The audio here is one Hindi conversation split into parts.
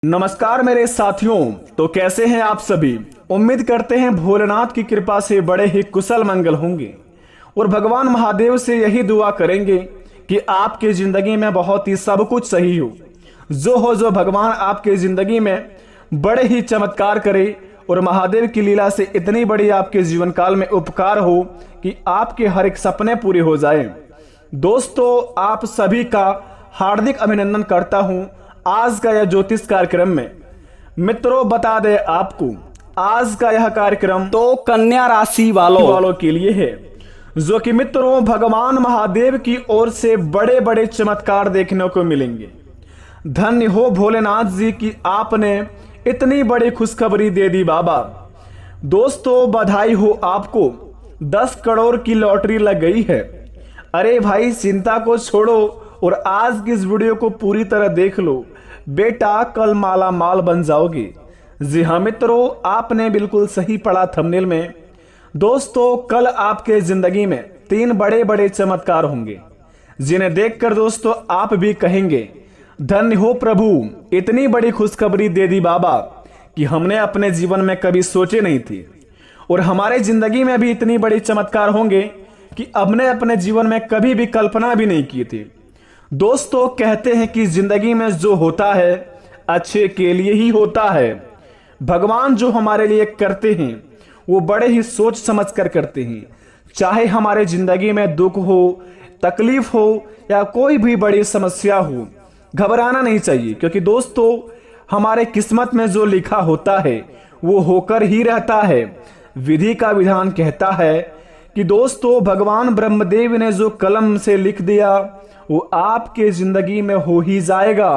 नमस्कार मेरे साथियों। तो कैसे हैं आप सभी। उम्मीद करते हैं भोलेनाथ की कृपा से बड़े ही कुशल मंगल होंगे और भगवान महादेव से यही दुआ करेंगे कि आपकी जिंदगी में बहुत ही सब कुछ सही हो। जो भगवान आपके जिंदगी में बड़े ही चमत्कार करे और महादेव की लीला से इतनी बड़ी आपके जीवन काल में उपकार हो कि आपके हर एक सपने पूरे हो जाए। दोस्तों, आप सभी का हार्दिक अभिनंदन करता हूं आज का यह ज्योतिष कार्यक्रम में। मित्रों, बता दें आपको, आज का यह कार्यक्रम तो कन्या राशि वालों के लिए है, जो कि मित्रों भगवान महादेव की ओर से बड़े बड़े चमत्कार देखने को मिलेंगे। धन्य हो भोलेनाथ जी की आपने इतनी बड़ी खुशखबरी दे दी बाबा। दोस्तों, बधाई हो आपको, 10 करोड़ की लॉटरी लग गई है। अरे भाई, चिंता को छोड़ो और आज की इस वीडियो को पूरी तरह देख लो बेटा, कल माला माल बन जाओगे। जी हाँ मित्रों, आपने बिल्कुल सही पढ़ा थंबनेल में। दोस्तों, कल आपके जिंदगी में 3 बड़े बड़े चमत्कार होंगे, जिन्हें देखकर दोस्तों आप भी कहेंगे धन्य हो प्रभु, इतनी बड़ी खुशखबरी दे दी बाबा कि हमने अपने जीवन में कभी सोचे नहीं थी। और हमारे जिंदगी में भी इतनी बड़ी चमत्कार होंगे कि हमने अपने जीवन में कभी भी कल्पना भी नहीं की थी। दोस्तों, कहते हैं कि जिंदगी में जो होता है अच्छे के लिए ही होता है। भगवान जो हमारे लिए करते हैं वो बड़े ही सोच समझ कर करते हैं। चाहे हमारे जिंदगी में दुख हो, तकलीफ हो या कोई भी बड़ी समस्या हो, घबराना नहीं चाहिए, क्योंकि दोस्तों हमारे किस्मत में जो लिखा होता है वो होकर ही रहता है। विधि का विधान कहता है कि दोस्तों भगवान ब्रह्मदेव ने जो कलम से लिख दिया वो आपके जिंदगी में हो ही जाएगा।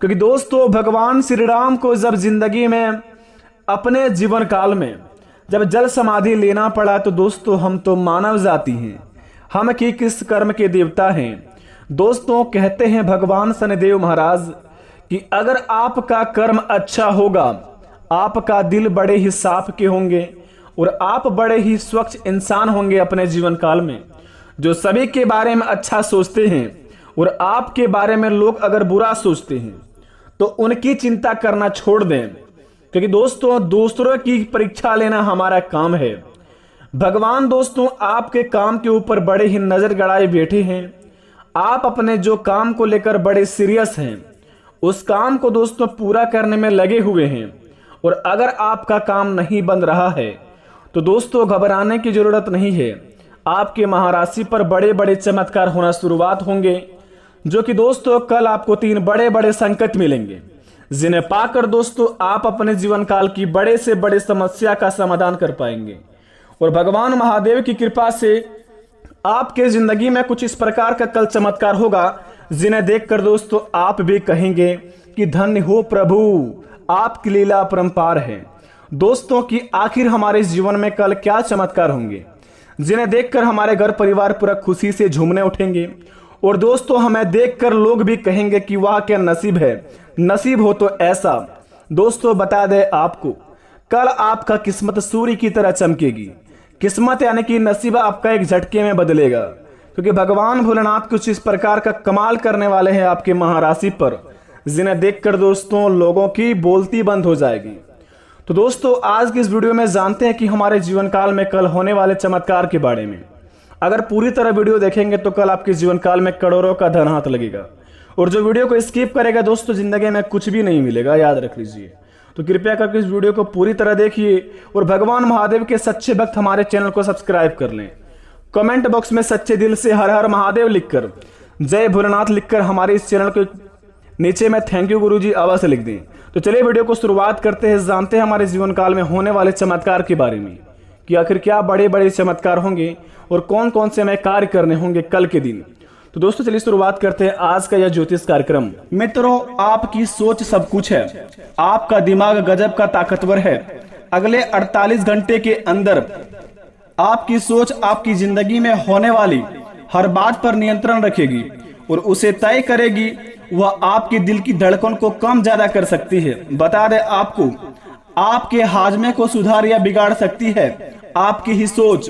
क्योंकि दोस्तों भगवान श्री राम को जब जिंदगी में अपने जीवन काल में जब जल समाधि लेना पड़ा तो दोस्तों हम तो मानव जाति हैं, हम की किस कर्म के देवता हैं। दोस्तों, कहते हैं भगवान शनिदेव महाराज कि अगर आपका कर्म अच्छा होगा, आपका दिल बड़े ही साफ के होंगे और आप बड़े ही स्वच्छ इंसान होंगे अपने जीवन काल में, जो सभी के बारे में अच्छा सोचते हैं, और आपके बारे में लोग अगर बुरा सोचते हैं तो उनकी चिंता करना छोड़ दें। क्योंकि दोस्तों दूसरों की परीक्षा लेना हमारा काम है। भगवान दोस्तों आपके काम के ऊपर बड़े ही नजर गड़ाए बैठे हैं। आप अपने जो काम को लेकर बड़े सीरियस हैं, उस काम को दोस्तों पूरा करने में लगे हुए हैं। और अगर आपका काम नहीं बन रहा है तो दोस्तों घबराने की जरूरत नहीं है। आपके महाराशि पर बड़े बड़े चमत्कार होना शुरुआत होंगे, जो कि दोस्तों कल आपको 3 बड़े बड़े संकट मिलेंगे, जिन्हें पाकर दोस्तों आप अपने जीवन काल की बड़े से बड़े समस्या का समाधान कर पाएंगे। और भगवान महादेव की कृपा से आपके जिंदगी में कुछ इस प्रकार का कल चमत्कार होगा, जिन्हें देखकर दोस्तों आप भी कहेंगे कि धन्य हो प्रभु, आपकी लीला अपरंपार है। दोस्तों कि आखिर हमारे जीवन में कल क्या चमत्कार होंगे, जिन्हें देखकर हमारे घर परिवार पूरा खुशी से झूमने उठेंगे। और दोस्तों हमें देखकर लोग भी कहेंगे कि वाह क्या नसीब है, नसीब हो तो ऐसा। दोस्तों बता दें आपको, कल आपका किस्मत सूर्य की तरह चमकेगी। किस्मत यानी कि नसीब आपका एक झटके में बदलेगा, क्योंकि भगवान भोलेनाथ कुछ इस प्रकार का कमाल करने वाले हैं आपके महाराशि पर, जिन्हें देखकर दोस्तों लोगों की बोलती बंद हो जाएगी। तो दोस्तों आज की इस वीडियो में जानते हैं कि हमारे जीवन काल में कल होने वाले चमत्कार के बारे में। अगर पूरी तरह वीडियो देखेंगे तो कल आपके जीवन काल में करोड़ों का धन हाथ लगेगा, और जो वीडियो को स्किप करेगा दोस्तों जिंदगी में कुछ भी नहीं मिलेगा, याद रख लीजिए। तो कृपया करके इस वीडियो को पूरी तरह देखिए और भगवान महादेव के सच्चे भक्त हमारे चैनल को सब्सक्राइब कर लें। कमेंट बॉक्स में सच्चे दिल से हर हर महादेव लिखकर, जय भोलेनाथ लिखकर हमारे इस चैनल के नीचे में थैंक यू गुरुजी अवश्य लिख दें। तो चलिए वीडियो को शुरुआत करते हैं, जानते हैं हमारे जीवन काल में होने वाले चमत्कार के बारे में कि आखिर क्या बड़े बड़े चमत्कार होंगे और कौन कौन से हमें कार्य करने होंगे कल के दिन। तो दोस्तों चलिए शुरुआत करते हैं आज का यह ज्योतिष कार्यक्रम। मित्रों, आपकी सोच सब कुछ है, आपका दिमाग गजब का ताकतवर है। अगले 48 घंटे के अंदर आपकी सोच आपकी जिंदगी में होने वाली हर बात पर नियंत्रण रखेगी और उसे तय करेगी। वह आपके दिल की धड़कन को कम ज्यादा कर सकती है। बता दें आपको, आपके हाजमे को सुधार या बिगाड़ सकती है। आपकी ही सोच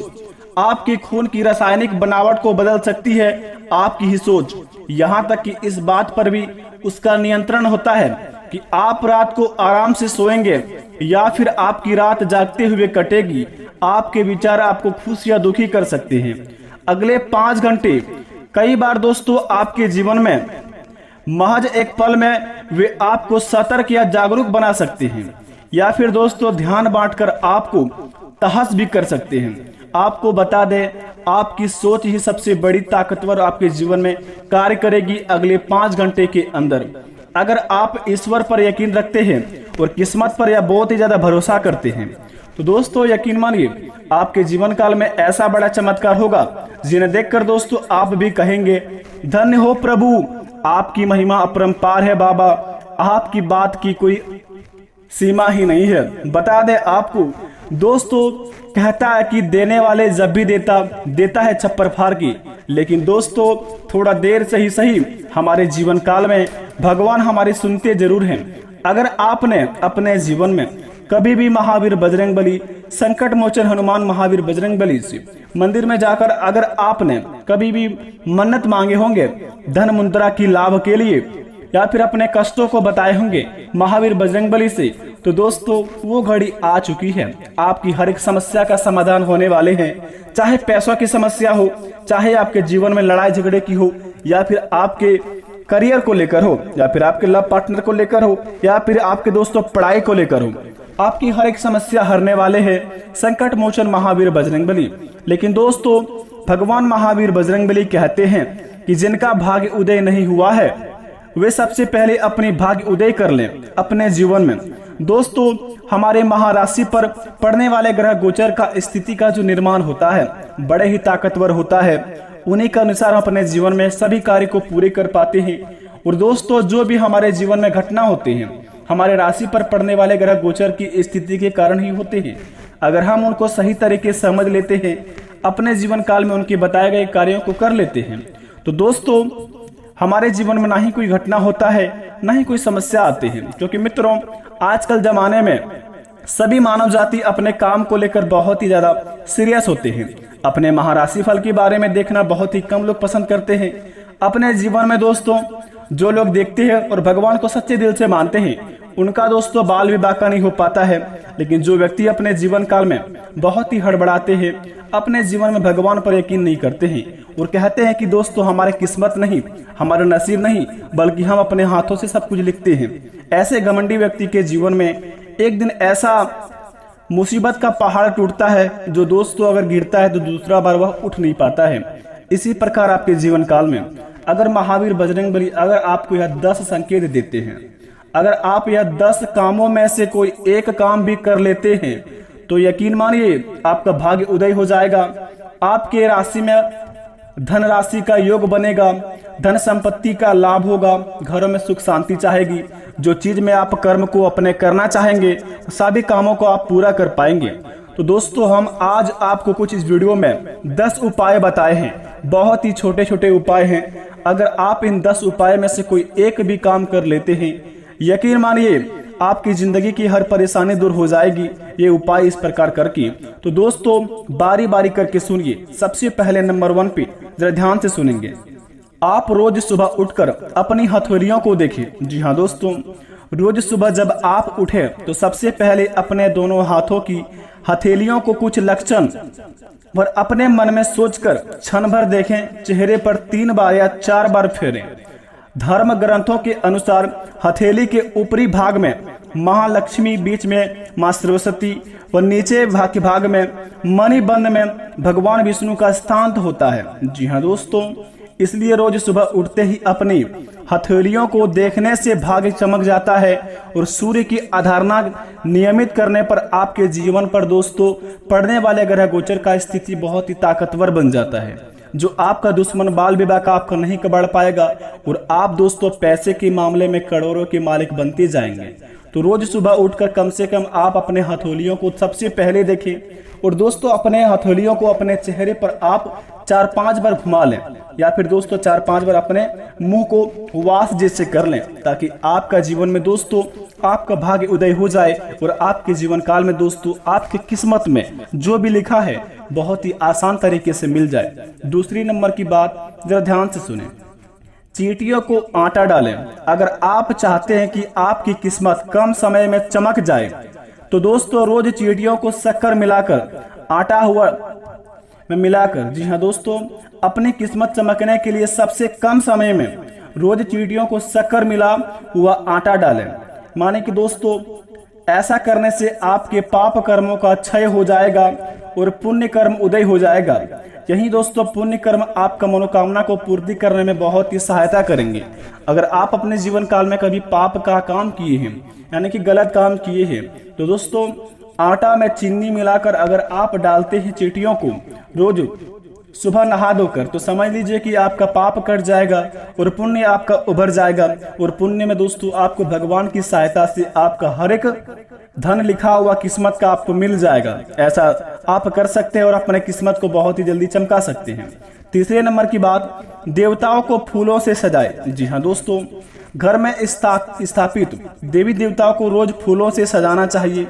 आपके खून की रासायनिक बनावट को बदल सकती है। आपकी ही सोच, यहाँ तक कि इस बात पर भी उसका नियंत्रण होता है कि आप रात को आराम से सोएंगे या फिर आपकी रात जागते हुए कटेगी। आपके विचार आपको खुश या दुखी कर सकते हैं। अगले 5 घंटे कई बार दोस्तों आपके जीवन में महज एक पल में वे आपको सतर्क या जागरूक बना सकते हैं, या फिर दोस्तों ध्यान बांटकर आपको तहस भी कर सकते हैं। आपको बता दें, आपकी सोच ही सबसे बड़ी ताकतवर आपके जीवन में कार्य करेगी अगले 5 घंटे के अंदर। अगर आप ईश्वर पर यकीन रखते हैं और किस्मत पर या बहुत ही ज्यादा भरोसा करते हैं तो दोस्तों यकीन मानिए आपके जीवन काल में ऐसा बड़ा चमत्कार होगा जिन्हें देखकर दोस्तों आप भी कहेंगे, धन्य हो प्रभु, आपकी महिमा अपरंपार है बाबा, आपकी बात की कोई सीमा ही नहीं है। बता दे आपको दोस्तों, कहता है कि देने वाले जब भी देता है छप्पर फाड़ की, लेकिन दोस्तों थोड़ा देर से ही सही हमारे जीवन काल में भगवान हमारी सुनते जरूर हैं। अगर आपने अपने जीवन में कभी भी महावीर बजरंगबली, संकट मोचन हनुमान महावीर बजरंगबली से मंदिर में जाकर अगर आपने कभी भी मन्नत मांगे होंगे धन मुद्रा की लाभ के लिए, या फिर अपने कष्टों को बताए होंगे महावीर बजरंगबली से, तो दोस्तों वो घड़ी आ चुकी है। आपकी हर एक समस्या का समाधान होने वाले हैं। चाहे पैसों की समस्या हो, चाहे आपके जीवन में लड़ाई झगड़े की हो, या फिर आपके करियर को लेकर हो, या फिर आपके लव पार्टनर को लेकर हो, या फिर आपके दोस्तों पढ़ाई को लेकर हो, आपकी हर एक समस्या हरने वाले हैं संकट मोचन महावीर बजरंगबली। लेकिन दोस्तों भगवान महावीर बजरंगबली कहते हैं कि जिनका भाग्य उदय नहीं हुआ है वे सबसे पहले अपनी भाग्य उदय कर लें अपने जीवन में। दोस्तों हमारे महाराशि पर पड़ने वाले ग्रह गोचर का स्थिति का जो निर्माण होता है बड़े ही ताकतवर होता है। उन्हीं के अनुसार हम अपने जीवन में सभी कार्य को पूरे कर पाते हैं। और दोस्तों जो भी हमारे जीवन में घटना होते हैं हमारे राशि पर पड़ने वाले ग्रह गोचर की स्थिति के कारण ही होते हैं। अगर हम उनको सही तरीके से समझ लेते हैं, अपने जीवन काल में उनके बताए गए कार्यों को कर लेते हैं, तो दोस्तों हमारे जीवन में ना ही कोई घटना होता है ना ही कोई समस्या आती है। क्योंकि मित्रों आजकल जमाने में सभी मानव जाति अपने काम को लेकर बहुत ही ज्यादा सीरियस होते हैं। अपने महाराशि फल के बारे में देखना बहुत ही कम लोग पसंद करते हैं। अपने जीवन में दोस्तों जो लोग देखते हैं और भगवान को सच्चे दिल से मानते हैं उनका दोस्तों बाल विवाह का नहीं हो पाता है। लेकिन जो व्यक्ति अपने जीवन काल में बहुत ही हड़बड़ाते हैं, अपने जीवन में भगवान पर यकीन नहीं करते हैं और कहते हैं कि दोस्तों हमारे किस्मत नहीं, हमारा नसीब नहीं, बल्कि हम अपने हाथों से सब कुछ लिखते हैं, ऐसे घमंडी व्यक्ति के जीवन में एक दिन ऐसा मुसीबत का पहाड़ टूटता है जो दोस्तों अगर गिरता है तो दूसरा बार वह उठ नहीं पाता है। इसी प्रकार आपके जीवन काल में अगर महावीर बजरंगबली अगर आपको यह 10 संकेत देते हैं, अगर आप यह 10 कामों में से कोई एक काम भी कर लेते हैं तो यकीन मानिए आपका भाग्य उदय हो जाएगा। आपके राशि में धन राशि का योग बनेगा, धन संपत्ति का लाभ होगा, घरों में सुख शांति चाहेगी। जो चीज में आप कर्म को अपने करना चाहेंगे सभी कामों को आप पूरा कर पाएंगे। तो दोस्तों हम आज आपको कुछ इस वीडियो में 10 उपाय बताए हैं, बहुत ही छोटे छोटे उपाय हैं। अगर आप इन 10 उपाय में से कोई एक भी काम कर लेते हैं, यकीन मानिए आपकी जिंदगी की हर परेशानी दूर हो जाएगी ये उपाय इस प्रकार करके। तो दोस्तों बारी बारी करके सुनिए। सबसे पहले नंबर 1 पे जरा ध्यान से सुनेंगे। आप रोज सुबह उठकर अपनी हथेलियों को देखें। जी हाँ दोस्तों, रोज सुबह जब आप उठे तो सबसे पहले अपने दोनों हाथों की हथेलियों को कुछ लक्षण और अपने मन में सोचकर क्षण भर देखें, चेहरे पर 3 बार या 4 बार फेरें। धर्म ग्रंथों के अनुसार हथेली के ऊपरी भाग में महालक्ष्मी, बीच में मां सरस्वती और नीचे भाग में मणिबंध में भगवान विष्णु का स्थान होता है। जी हाँ दोस्तों, इसलिए रोज सुबह उठते ही अपनी हथेलियों को देखने से भाग्य चमक जाता है और सूर्य की आराधना नियमित करने पर आपके जीवन पर दोस्तों पड़ने वाले ग्रह गोचर का स्थिति बहुत ही ताकतवर बन जाता है। जो आपका दुश्मन बाल विवाह का आपका नहीं कबाड़ पाएगा और आप दोस्तों पैसे के मामले में करोड़ों के मालिक बनते जाएंगे। तो रोज सुबह उठकर कम से कम आप अपने हथेलियों को सबसे पहले देखें और दोस्तों अपने हथेलियों को अपने चेहरे पर आप 4-5 बार घुमा लें, या फिर दोस्तों 4-5 बार अपने मुंह को वास जैसे कर लें, ताकि आपका जीवन में दोस्तों आपका भाग्य उदय हो जाए और आपके जीवन काल में दोस्तों आपकी किस्मत में जो भी लिखा है बहुत ही आसान तरीके से मिल जाए। दूसरी नंबर की बात जरा ध्यान से सुने। चींटियों को आटा डालें। अगर आप चाहते हैं कि आपकी किस्मत कम समय में चमक जाए तो दोस्तों रोज चींटियों को शक्कर मिलाकर आटा हुआ में मिलाकर, जी हाँ दोस्तों, अपनी किस्मत चमकने के लिए सबसे कम समय में रोज चींटियों को शक्कर मिला हुआ आटा डालें। माने कि दोस्तों ऐसा करने से आपके पाप कर्मों का क्षय हो जाएगा और पुण्य कर्म उदय हो जाएगा। यही दोस्तों पुण्य कर्म आपका मनोकामना को पूर्ति करने में बहुत ही सहायता करेंगे। अगर आप अपने जीवन काल में कभी पाप का काम किए हैं यानी कि गलत काम किए हैं तो दोस्तों आटा में चीनी मिलाकर अगर आप डालते हैं चींटियों को रोज सुबह नहा धोकर, तो समझ लीजिए कि आपका पाप कट जाएगा और पुण्य आपका उभर जाएगा। और पुण्य में दोस्तों आपको भगवान की सहायता से आपका हर एक धन लिखा हुआ किस्मत का आपको मिल जाएगा। ऐसा आप कर सकते हैं और अपने किस्मत को बहुत ही जल्दी चमका सकते हैं। तीसरे नंबर की बात, देवताओं को फूलों से सजाए। जी हाँ दोस्तों, घर में स्थापित देवी देवताओं को रोज फूलों से सजाना चाहिए।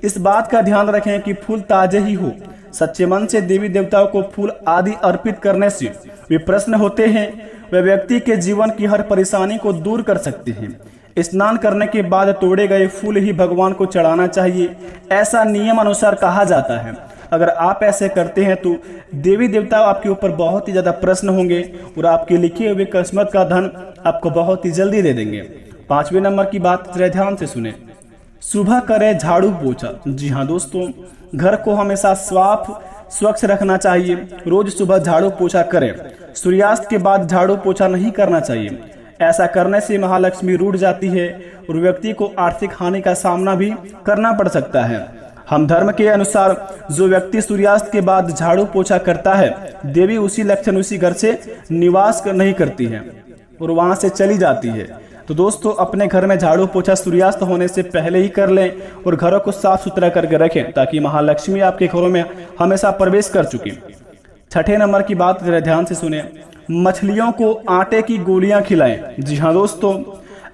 इस बात का ध्यान रखें कि फूल ताजे ही हो। सच्चे मन से देवी देवताओं को फूल आदि अर्पित करने से वे प्रसन्न होते हैं। वे व्यक्ति के जीवन की हर परेशानी को दूर कर सकते हैं। स्नान करने के बाद तोड़े गए फूल ही भगवान को चढ़ाना चाहिए, ऐसा नियम अनुसार कहा जाता है। अगर आप ऐसे करते हैं तो देवी देवता आपके ऊपर बहुत ही ज्यादा प्रसन्न होंगे और आपके लिखे हुए किस्मत का धन आपको बहुत ही जल्दी दे देंगे। पांचवें नंबर की बात जरा ध्यान से सुने, सुबह करें झाड़ू पोछा। जी हाँ दोस्तों, घर को हमेशा स्वच्छ रखना चाहिए। रोज सुबह झाड़ू पोछा करें। सूर्यास्त के बाद झाड़ू पोछा नहीं करना चाहिए। ऐसा करने से महालक्ष्मी रूठ जाती है और व्यक्ति को आर्थिक हानि का सामना भी करना पड़ सकता है। हम धर्म के अनुसार जो व्यक्ति सूर्यास्त के बाद झाड़ू पोछा करता है, देवी उसी लक्षण उसी घर से निवास नहीं करती है और वहां से चली जाती है। तो दोस्तों अपने घर में झाड़ू पोछा सूर्यास्त होने से पहले ही कर लें और घरों को साफ सुथरा करके रखें ताकि महालक्ष्मी आपके घरों में हमेशा प्रवेश कर चुकी। छठे नंबर की बात जरा ध्यान से सुने, मछलियों को आटे की गोलियां खिलाएं। जी हाँ दोस्तों,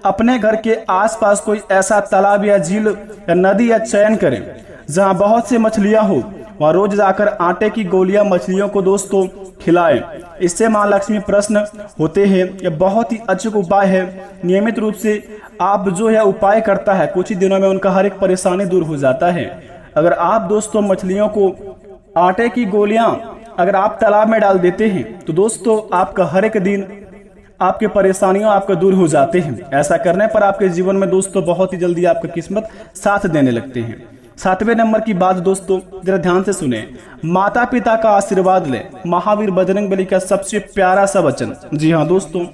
अपने घर के आसपास कोई ऐसा तालाब या झील या नदी या चयन करें जहां बहुत सी मछलियां हो। वहां रोज जाकर आटे की गोलियां मछलियों को दोस्तों खिलाएं। इससे मां लक्ष्मी प्रसन्न होते हैं। यह बहुत ही अचूक उपाय है। नियमित रूप से आप जो यह उपाय करता है कुछ ही दिनों में उनका हर एक परेशानी दूर हो जाता है। अगर आप दोस्तों मछलियों को आटे की गोलियां अगर आप तालाब में डाल देते हैं तो दोस्तों आपका हर एक दिन आपके परेशानियां आपको दूर हो जाते हैं। ऐसा करने पर आपके जीवन में दोस्तों बहुत ही जल्दी आपका किस्मत साथ देने लगते हैं। सातवें नंबर की बात दोस्तों जरा ध्यान से सुने, माता पिता का आशीर्वाद लें। महावीर बजरंगबली का सबसे प्यारा सा वचन। जी हाँ दोस्तों,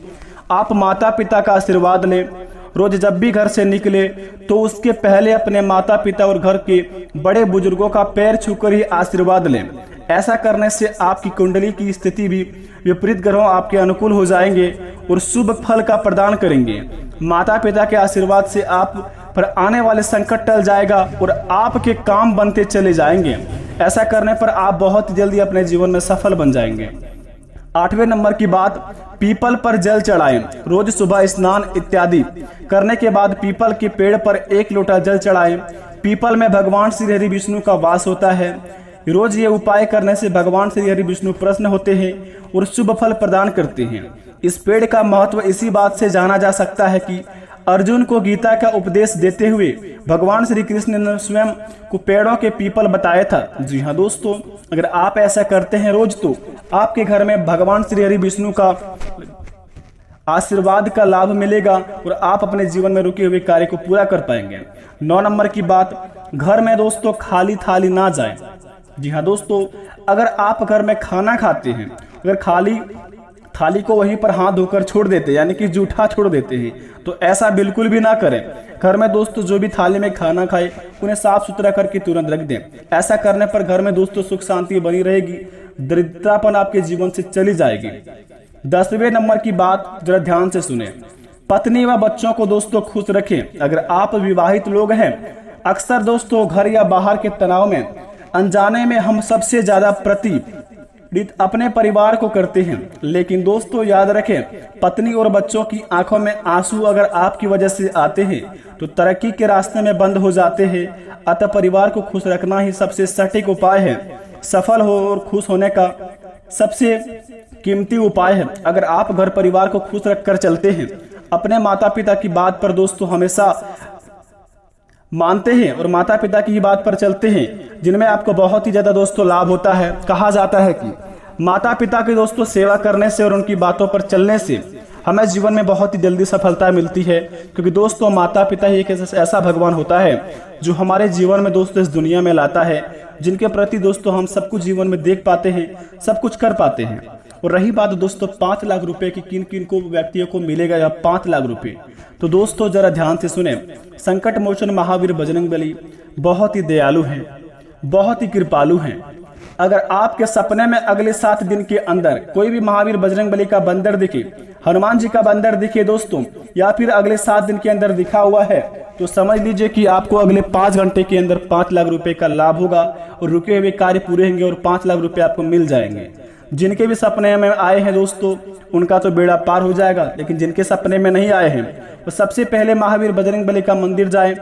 आप माता पिता का आशीर्वाद लें। रोज जब भी घर से निकले तो उसके पहले अपने माता पिता और घर के बड़े बुजुर्गों का पैर छूकर ही आशीर्वाद लें। ऐसा करने से आपकी कुंडली की स्थिति भी विपरीत ग्रहों आपके अनुकूल हो जाएंगे और शुभ फल का प्रदान करेंगे। माता पिता के आशीर्वाद से आप पर आने वाले संकट टल जाएगा और आपके काम बनते चले जाएंगे। ऐसा करने पर आप बहुत जल्दी अपने जीवन में सफल बन जाएंगे। आठवें नंबर की बात, पीपल पर जल चढ़ाएं। रोज सुबह स्नान इत्यादि करने के बाद पीपल के पेड़ पर 1 लोटा जल चढ़ाएं। पीपल में भगवान श्री हरि विष्णु का वास होता है। रोज ये उपाय करने से भगवान श्री हरि विष्णु प्रसन्न होते हैं और शुभ फल प्रदान करते हैं। इस पेड़ का महत्व इसी बात से जाना जा सकता है कि अर्जुन को गीता का उपदेश देते हुए भगवान श्री कृष्ण ने स्वयं को पेड़ों के पीपल बताया था। जी हाँ दोस्तों, अगर आप ऐसा करते हैं रोज तो आपके घर में भगवान श्री हरि विष्णु का आशीर्वाद का लाभ मिलेगा और आप अपने जीवन में रुके हुए कार्य को पूरा कर पाएंगे। 9 नंबर की बात, घर में दोस्तों खाली थाली ना जाए। जी हाँ दोस्तों, अगर आप घर में खाना खाते हैं, अगर खाली थाली को वहीं पर हाथ धोकर छोड़ देते हैं यानी कि जूठा छोड़ देते हैं, तो ऐसा बिल्कुल भी ना करें। घर में दोस्तों जो भी थाली में खाना खाए उन्हें साफ सुथरा करके तुरंत रख दें। ऐसा करने पर घर में दोस्तों सुख शांति बनी रहेगी, दरिद्रतापन आपके जीवन से चली जाएगी। 10वें नंबर की बात जरा ध्यान से सुने, पत्नी व बच्चों को दोस्तों खुश रखें। अगर आप विवाहित लोग हैं, अक्सर दोस्तों घर या बाहर के तनाव में अनजाने में हम सबसे ज्यादा प्रतिनिधित्व अपने परिवार को करते हैं। लेकिन दोस्तों याद रखें, पत्नी और बच्चों की आंखों में आंसू अगर आपकी वजह से आते हैं तो तरक्की के रास्ते में बंद हो जाते हैं। अतः परिवार को खुश रखना ही सबसे सटीक उपाय है। सफल हो और खुश होने का सबसे कीमती उपाय है। अगर आप घर परिवार को खुश रखकर चलते हैं, अपने माता पिता की बात पर दोस्तों हमेशा मानते हैं और माता पिता की ही बात पर चलते हैं, जिनमें आपको बहुत ही ज्यादा दोस्तों लाभ होता है। कहा जाता है कि माता पिता की दोस्तों सेवा करने से और उनकी बातों पर चलने से हमें जीवन में बहुत ही जल्दी सफलता मिलती है, क्योंकि दोस्तों माता पिता ही एक ऐसा भगवान होता है जो हमारे जीवन में दोस्तों इस दुनिया में लाता है, जिनके प्रति दोस्तों हम सब कुछ जीवन में देख पाते हैं, सब कुछ कर पाते हैं। और रही बात दोस्तों 5 लाख रुपए की, किन किन को व्यक्तियों को मिलेगा यह 5 लाख रुपए, तो दोस्तों जरा ध्यान से सुने। संकट मोचन महावीर बजरंगबली बहुत ही दयालु हैं, बहुत ही कृपालु हैं। अगर आपके सपने में अगले 7 दिन के अंदर कोई भी महावीर बजरंगबली का बंदर दिखे, हनुमान जी का बंदर दिखे दोस्तों, या फिर अगले 7 दिन के अंदर दिखा हुआ है, तो समझ लीजिए कि आपको अगले 5 घंटे के अंदर 5 लाख रुपए का लाभ होगा और रुके हुए कार्य पूरे होंगे और 5 लाख रुपए आपको मिल जाएंगे। जिनके भी सपने में आए हैं दोस्तों, उनका तो बेड़ा पार हो जाएगा, लेकिन जिनके सपने में नहीं आए हैं तो सबसे पहले महावीर बजरंगबली का मंदिर जाएं।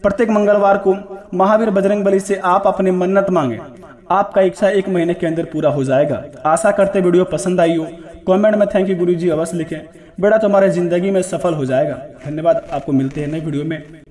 प्रत्येक मंगलवार को महावीर बजरंगबली से आप अपनी मन्नत मांगे, आपका इच्छा 1 महीने के अंदर पूरा हो जाएगा। आशा करते वीडियो पसंद आई हो, कमेंट में थैंक यू गुरुजी अवश्य लिखें, बेड़ा तुम्हारे जिंदगी में सफल हो जाएगा। धन्यवाद, आपको मिलते हैं नए वीडियो में।